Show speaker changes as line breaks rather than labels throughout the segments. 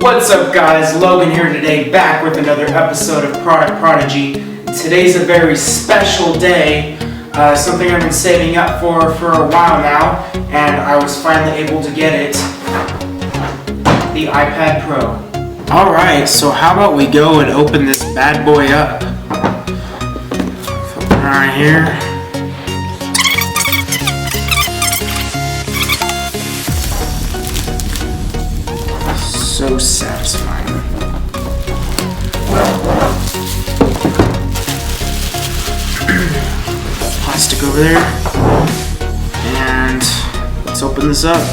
What's up guys, Logan here today, back with another episode of Product Prodigy. Today's a very special day, something I've been saving up for a while now, and I was finally able to get it, the iPad Pro. Alright, so how about we go and open this bad boy up. Open right here. So satisfying. Plastic over there, and let's open this up.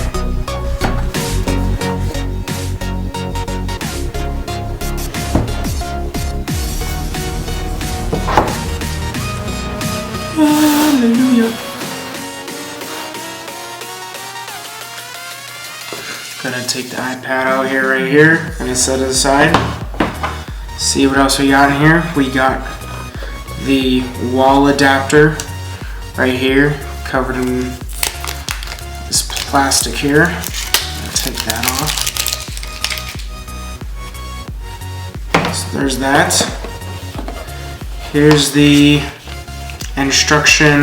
Hallelujah. Gonna take the iPad out here, right here. Gonna set it aside. See what else we got in here. We got the wall adapter right here, covered in this plastic here. I'll take that off. So there's that. Here's the instruction.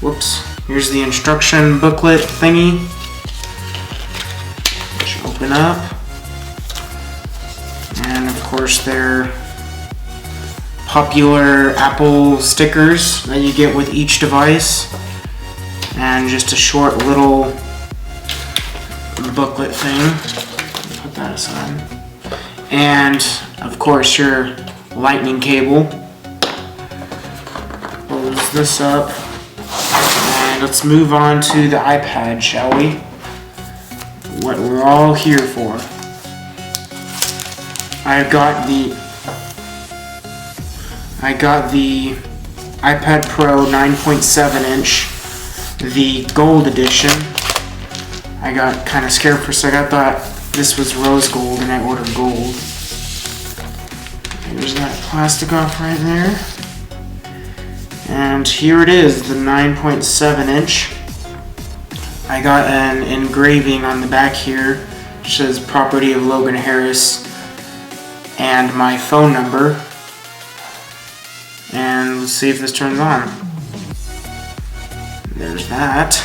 Whoops. Here's the instruction booklet thingy. Open up, and of course they're popular Apple stickers that you get with each device, and just a short little booklet thing. Put that aside, and of course your lightning cable. Close this up, and let's move on to the iPad, shall we? What we're all here for. I got the iPad Pro 9.7 inch, the gold edition. I got kind of scared for a second. I thought this was rose gold and I ordered gold. There's that plastic off right there. And here it is, the 9.7 inch. I got an engraving on the back here, which says property of Logan Harris and my phone number. And let's see if this turns on. There's that.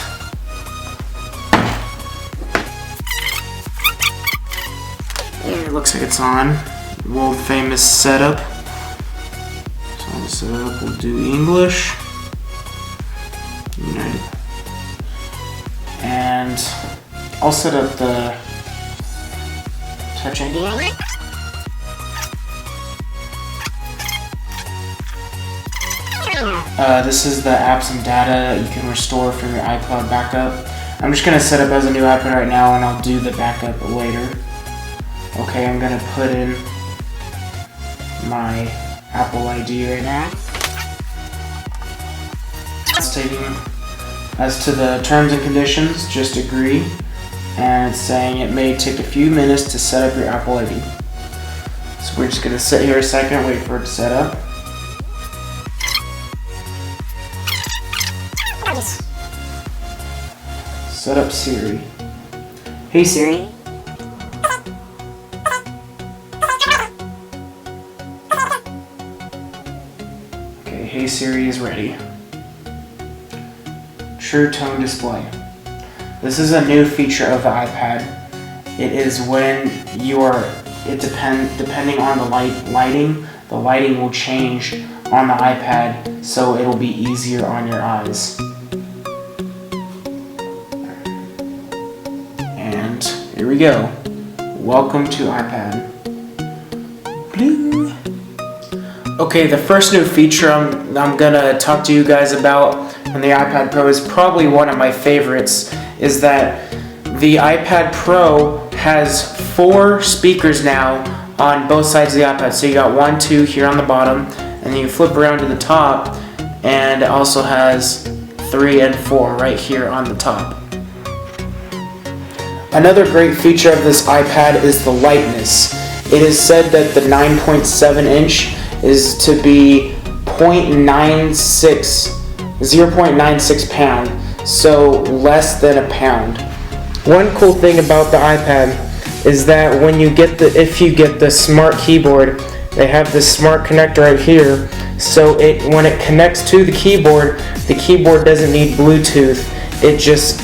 It looks like it's on. World famous setup. So on the setup, we'll do English. United. And I'll set up the Touch ID. This is the apps and data you can restore from your iCloud backup. I'm just going to set up as a new iPad right now, and I'll do the backup later. Okay, I'm going to put in my Apple ID right now. It's taking. As to the terms and conditions, just agree, and it's saying it may take a few minutes to set up your Apple ID. So we're just going to sit here a second, wait for it to set up. Set up Siri. Hey Siri. Okay, Hey Siri is ready. True Tone Display. This is a new feature of the iPad. It is when you are, depending on the lighting will change on the iPad, so it'll be easier on your eyes. And here we go. Welcome to iPad. Blue. Okay, the first new feature I'm gonna talk to you guys about on the iPad Pro is probably one of my favorites, is that the iPad Pro has 4 speakers now on both sides of the iPad. So you got 1, 2 here on the bottom, and then you flip around to the top, and it also has 3 and 4 right here on the top. Another great feature of this iPad is the lightness. It is said that the 9.7 inch is to be 0.96 pound, so less than a pound. One cool thing about the iPad is that if you get the smart keyboard, they have this smart connector right here. So when it connects to the keyboard doesn't need Bluetooth. It just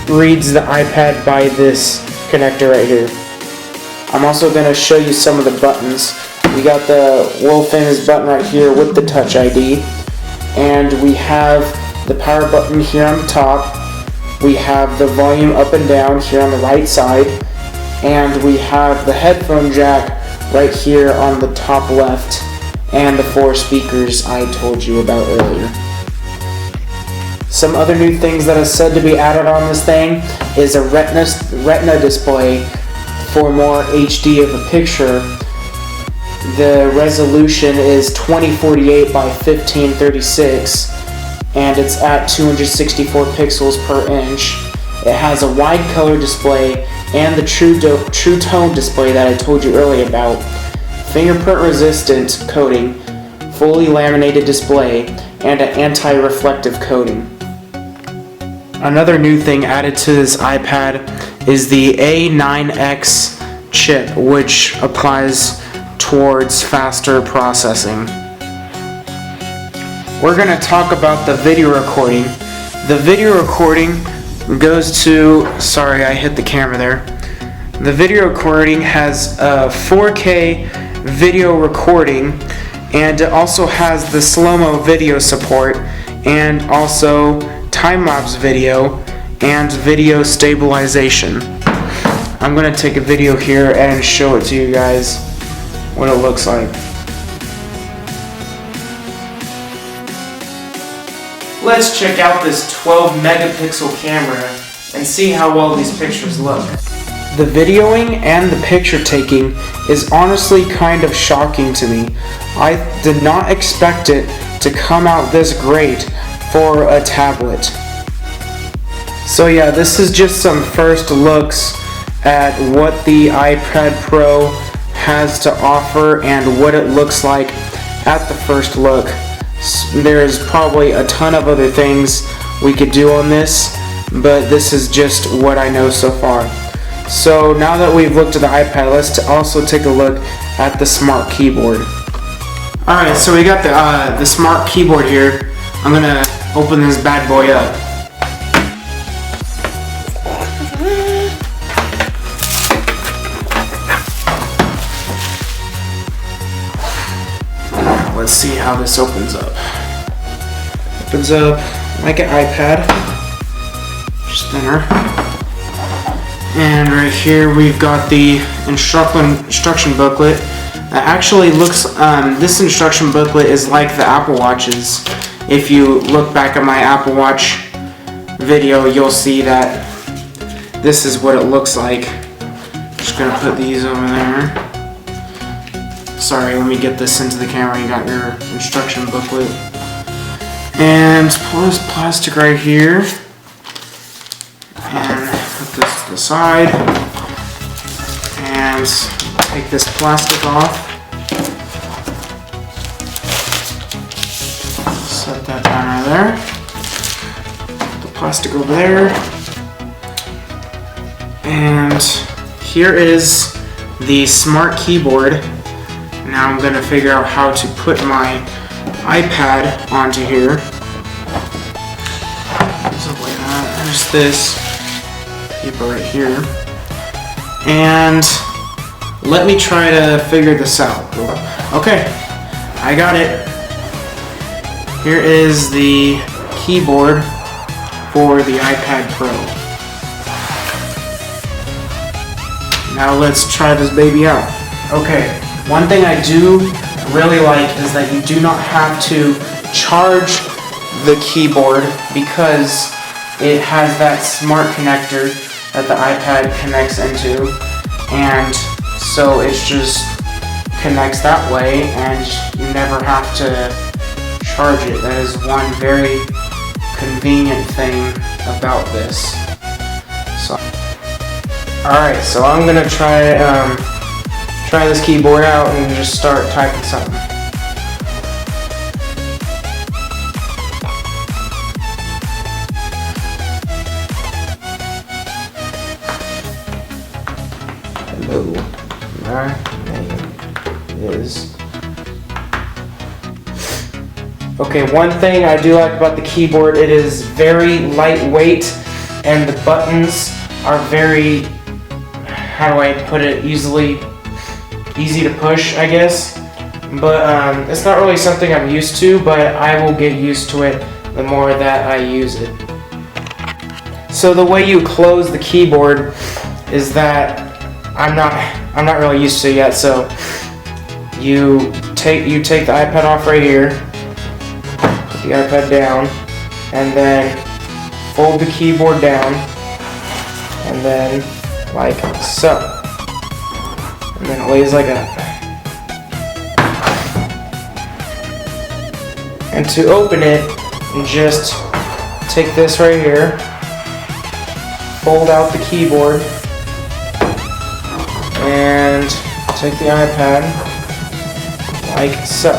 reads the iPad by this connector right here. I'm also going to show you some of the buttons. We got the world famous button right here with the Touch ID, and we have the power button here on the top. We have the volume up and down here on the right side, and we have the headphone jack right here on the top left, and the 4 speakers I told you about earlier. Some other new things that are said to be added on this thing is a Retina Display for more HD of a picture. The resolution is 2048 by 1536, and it's at 264 pixels per inch. It has a wide color display and the true tone display that I told you earlier about. Fingerprint resistant coating, fully laminated display, and an anti-reflective coating. Another new thing added to this iPad is the A9X chip, which applies towards faster processing. We're going to talk about the video recording. The video recording goes to, sorry I hit the camera there. The video recording has a 4K video recording, and it also has the slow-mo video support, and also time-lapse video and video stabilization. I'm going to take a video here and show it to you guys what it looks like. Let's check out this 12 megapixel camera and see how well these pictures look. The videoing and the picture taking is honestly kind of shocking to me. I did not expect it to come out this great for a tablet. So yeah, this is just some first looks at what the iPad Pro has to offer and what it looks like at the first look. There's probably a ton of other things we could do on this, but this is just what I know so far. So now that we've looked at the iPad, let's also take a look at the smart keyboard. Alright, so we got the smart keyboard here. I'm gonna open this bad boy up. Let's see how this opens up. Opens up like an iPad, just thinner. And right here we've got the instruction booklet. Actually looks, this instruction booklet is like the Apple Watches. If you look back at my Apple Watch video, you'll see that this is what it looks like. Just gonna put these over there. Sorry, let me get this into the camera. You got your instruction booklet. And pull this plastic right here. And put this to the side. And take this plastic off. Set that down right there. Put the plastic over there. And here is the smart keyboard. Now I'm going to figure out how to put my iPad onto here. So like that. There's this paper right here. And let me try to figure this out. Okay, I got it. Here is the keyboard for the iPad Pro. Now let's try this baby out. Okay. One thing I do really like is that you do not have to charge the keyboard because it has that smart connector that the iPad connects into, and so it just connects that way and you never have to charge it. That is one very convenient thing about this. So, alright, so I'm gonna try this keyboard out and just start typing something. My name is... Okay, one thing I do like about the keyboard, it is very lightweight, and the buttons are very, how do I put it, easy to push, I guess. But it's not really something I'm used to, but I will get used to it the more that I use it. So the way you close the keyboard is that I'm not really used to it yet. So you take the iPad off right here, put the iPad down, and then fold the keyboard down, and then like so, and then it lays like that. And to open it, just take this right here, fold out the keyboard, and take the iPad like so.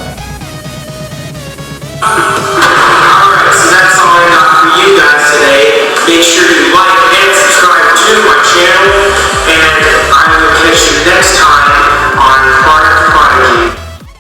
Alright, so that's all I got for you guys today. Make sure you like and subscribe to my channel, and I will catch you next time.